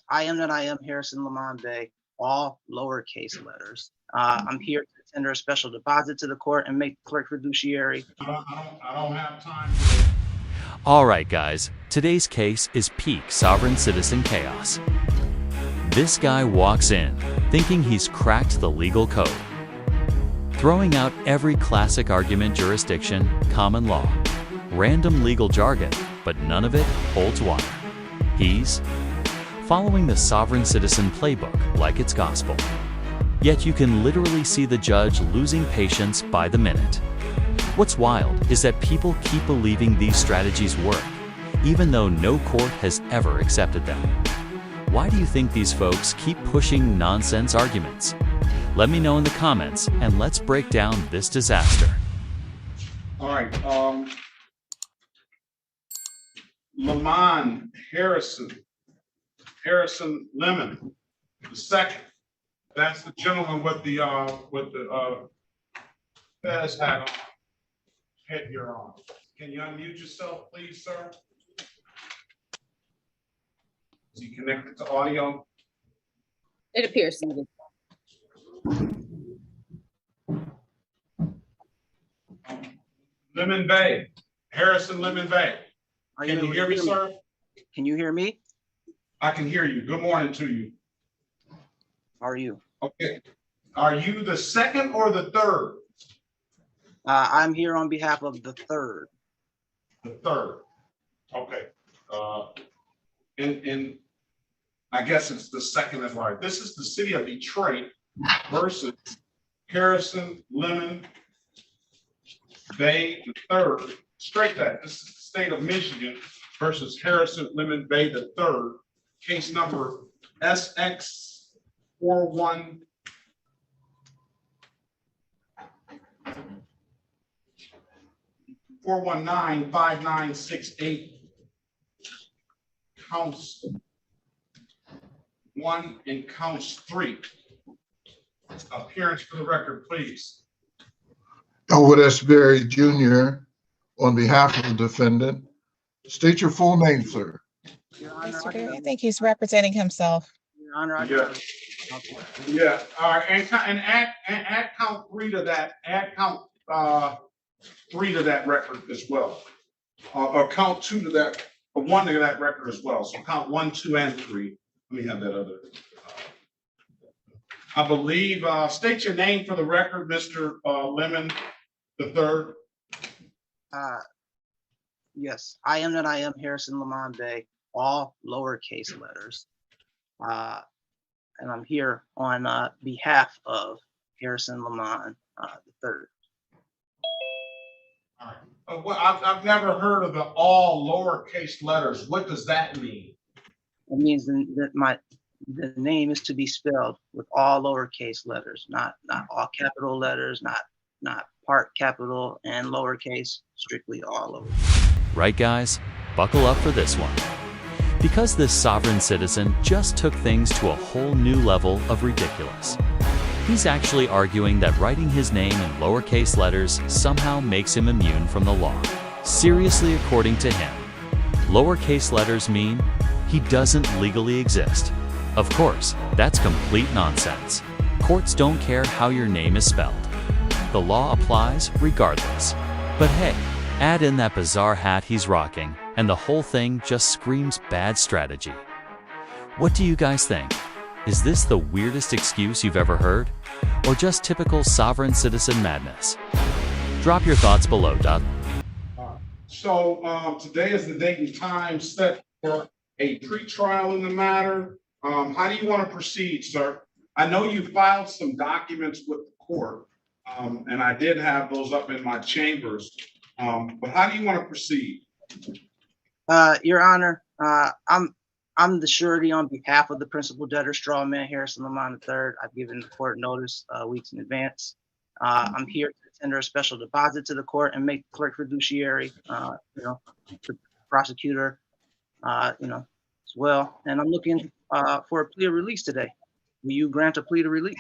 I am Harrison Lamont Bay, all lowercase letters. I'm here to tender a special deposit to the court and make the clerk fiduciary. I don't have time for it. All right, guys, today's case is peak sovereign citizen chaos. This guy walks in thinking he's cracked the legal code, throwing out every classic argument, jurisdiction, common law, random legal jargon, but none of it holds water. He's following the sovereign citizen playbook like it's gospel. Yet you can literally see the judge losing patience by the minute. What's wild is that people keep believing these strategies work, even though no court has ever accepted them. Why do you think these folks keep pushing nonsense arguments? Let me know in the comments, and let's break down this disaster. All right, Lamont Harrison Lemon, the second. That's the gentleman with the fez hat on, headgear on. Can you unmute yourself, please, sir? Is he connected to audio? It appears so. Lemon Bay, Harrison Lemon Bay. Can you hear me, sir? Can you hear me? I can hear you. Good morning to you. How are you? Okay. Are you the second or the third? I'm here on behalf of the third. The third. Okay. And I guess it's the second as right. This is the city of Detroit versus Harrison Lemon Bay the third. Straight that. This is the state of Michigan versus Harrison Lemon Bay the third. Case number SX 4195968. Counts 1 and counts 3. Appearance for the record, please. Elwood S. Berry Jr. on behalf of the defendant. State your full name, sir. Your Honor, Mr. Berry, I think he's representing himself. Your Honor, Yeah. Okay. Yeah. All right. And add count 3 to that. Add count 3 to that record as well. Or count 2 to that, or 1 to that record as well. So count 1, 2, and 3. Let me have that other. I believe, state your name for the record, Mr. Lemon the third. Yes, I am Harrison Lamont Bay, all lowercase letters. And I'm here on behalf of Harrison Lamont the third. All right. Well, I've never heard of the all lowercase letters. What does that mean? It means that the name is to be spelled with all lowercase letters, not all capital letters, not part capital and lowercase, strictly all lowercase. Right, guys? Buckle up for this one. Because this sovereign citizen just took things to a whole new level of ridiculous. He's actually arguing that writing his name in lowercase letters somehow makes him immune from the law. Seriously, according to him, lowercase letters mean he doesn't legally exist. Of course, that's complete nonsense. Courts don't care how your name is spelled. The law applies regardless. But hey, add in that bizarre hat he's rocking, and the whole thing just screams bad strategy. What do you guys think? Is this the weirdest excuse you've ever heard? Or just typical sovereign citizen madness? Drop your thoughts below, So today is the date and time set for a pretrial in the matter. How do you want to proceed, sir? I know you filed some documents with the court, and I did have those up in my chambers. But how do you want to proceed? Your Honor, I'm the surety on behalf of the principal debtor, strawman Harrison Lamont III. I've given the court notice weeks in advance. I'm here to tender a special deposit to the court and make the clerk fiduciary, the prosecutor, as well. And I'm looking for a plea of release today. Will you grant a plea to release?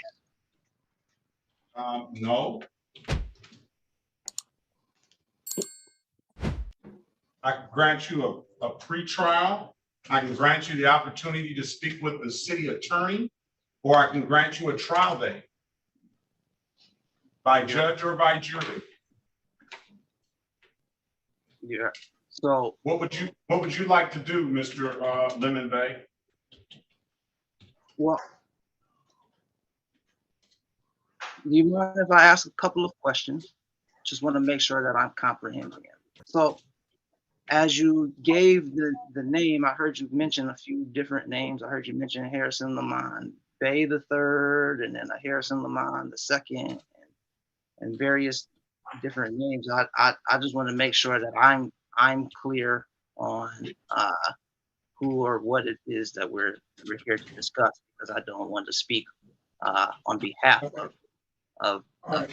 No. I grant you a pretrial I can grant you the opportunity to speak with the city attorney, or I can grant you a trial date by judge or by jury. Yeah. So What would you like to do, Mr. Lemon Bay? well, do you mind if I ask a couple of questions? Just want to make sure that I'm comprehending it. So as you gave the name, I heard you mention a few different names. I heard you mention Harrison Lamont Bay the third, and then a Harrison Lamont the second, and various different names. I just want to make sure that I'm clear on who or what it is that we're here to discuss, because I don't want to speak on behalf of. All right.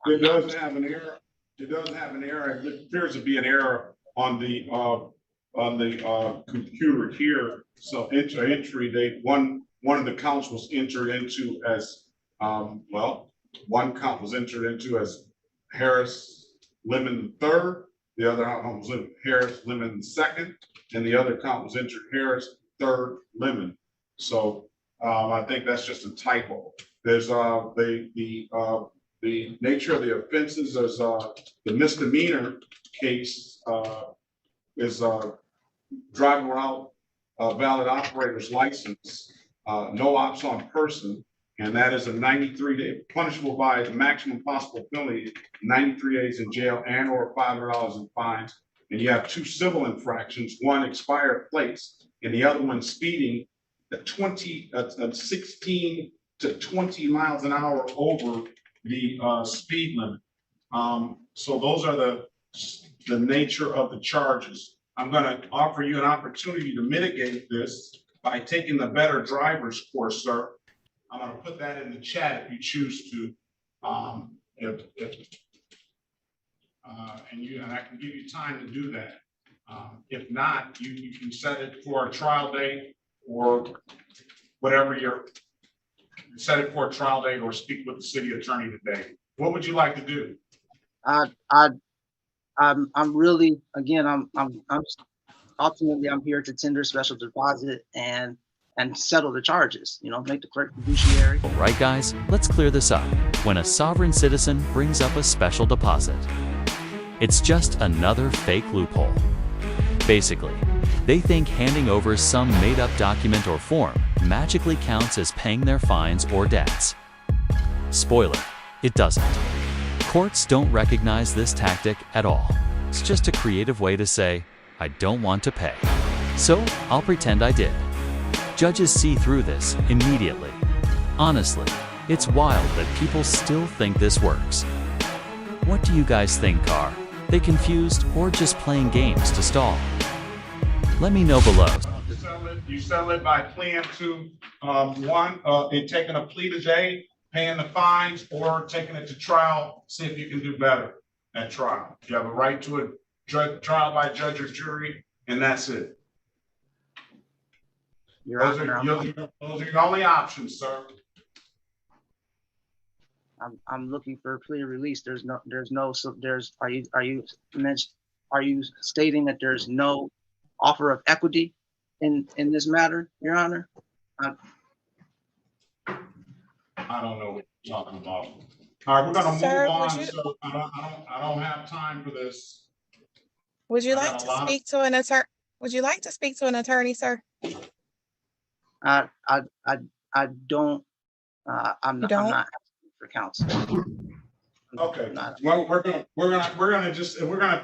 It does have an error. It does have an error. It appears to be an error on the computer here. So entry date, one of the counts was entered into as one count was entered into as Harris Lemon third. The other count was Harris Lemon second, and the other count was entered Harris third Lemon. So I think that's just a typo. There's the nature of the offenses. There's the misdemeanor case is driving without a valid operator's license, no ops on person, and that is a 93-day punishable by the maximum possible penalty, 93 days in jail and or $500 in fines. And you have two civil infractions, one expired plates and the other one speeding at 16 to 20 miles an hour over the speed limit. So those are the nature of the charges. I'm going to offer you an opportunity to mitigate this by taking the better driver's course, sir. I'm going to put that in the chat if you choose to. And I can give you time to do that. If not, you can set it for a trial date or whatever set it for a trial date or speak with the city attorney today. What would you like to do? I'm really, again, I'm ultimately I'm here to tender special deposit and settle the charges, make the clerk fiduciary. All right, guys, let's clear this up. When a sovereign citizen brings up a special deposit, it's just another fake loophole. Basically, they think handing over some made-up document or form magically counts as paying their fines or debts. Spoiler, it doesn't. Courts don't recognize this tactic at all. It's just a creative way to say, I don't want to pay, so I'll pretend I did. Judges see through this immediately. Honestly, it's wild that people still think this works. What do you guys think, Carr? They confused or just playing games to stall? Let me know below. You settle it by pleading to taking a plea today, paying the fines, or taking it to trial, see if you can do better at trial. You have a right to a trial by judge or jury, and that's it. Those are your only options, sir. I'm looking for a plea release. Are you stating that there's no offer of equity in this matter, Your Honor? I don't know what you're talking about. All right, we're gonna move on. So I don't have time for this. Would you like to speak to an attorney? Would you like to speak to an attorney, sir? I don't. I'm not asking for counsel. Okay. Well, we're gonna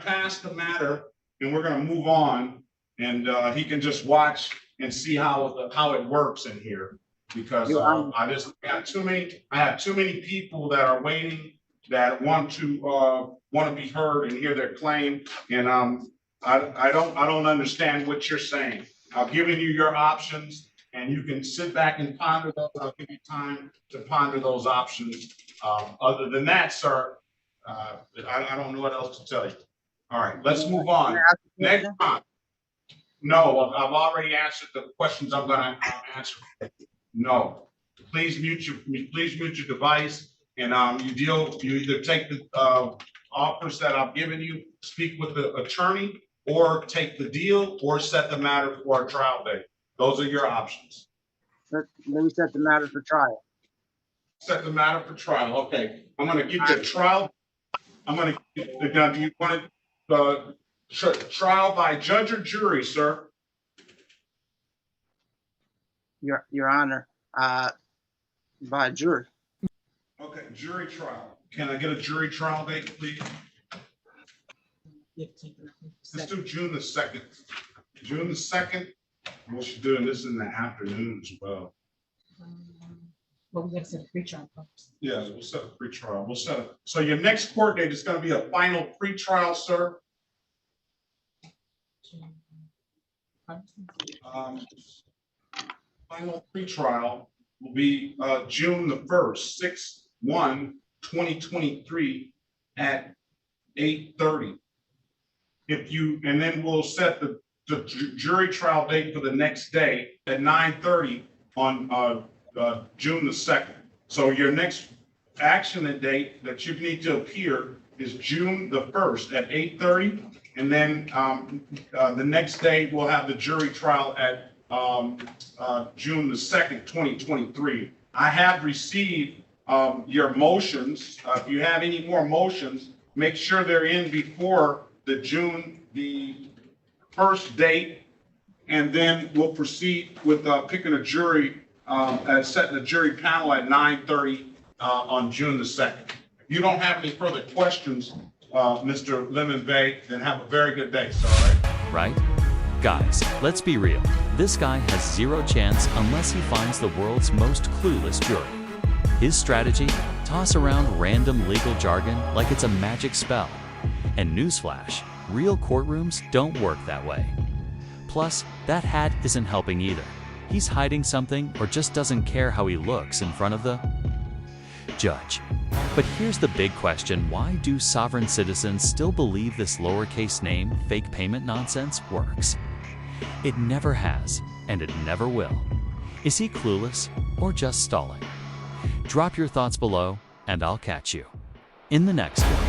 pass the matter and we're gonna move on, and he can just watch and see how it works in here, because I have too many people that are waiting that want to be heard and hear their claim, and I don't understand what you're saying. I've given you your options, and you can sit back and ponder those. I'll give you time to ponder those options. Other than that, sir, I don't know what else to tell you. All right, let's move on. Next time. No, I've already answered the questions I'm gonna answer. No, please mute your device, and you either take the offers that I've given you, speak with the attorney, or take the deal, or set the matter for a trial date. Those are your options. Let me set the matter for trial. Set the matter for trial. Okay, I'm gonna give you a trial. I'm gonna, do you want trial by judge or jury, sir? Your Honor, by jury. Okay, jury trial. Can I get a jury trial date, please? Let's do June the 2nd. June the 2nd. We'll be doing this in the afternoon as well. Well, we gotta set a pre-trial first. Yeah, we'll set a pre-trial. We'll set a, so your next court date is gonna be a final pre-trial, sir. Final pre-trial will be June the 1st, 6/1/2023 at 8:30. If you, and then we'll set the jury trial date for the next day at 9:30 on June the 2nd. So your next action date that you need to appear is June the 1st at 8:30. And then the next day we'll have the jury trial at June the 2nd, 2023. I have received your motions. If you have any more motions, make sure they're in before the June the 1st date, and then we'll proceed with picking a jury, setting a jury panel at 9:30 on June the 2nd. If you don't have any further questions, Mr. Lemon Bay, then have a very good day, sir. All right? Right? Guys, let's be real. This guy has zero chance unless he finds the world's most clueless jury. His strategy? Toss around random legal jargon like it's a magic spell. And newsflash, real courtrooms don't work that way. Plus, that hat isn't helping either. He's hiding something or just doesn't care how he looks in front of the judge. But here's the big question: why do sovereign citizens still believe this lowercase name fake payment nonsense works? It never has, and it never will. Is he clueless or just stalling? Drop your thoughts below, and I'll catch you in the next one.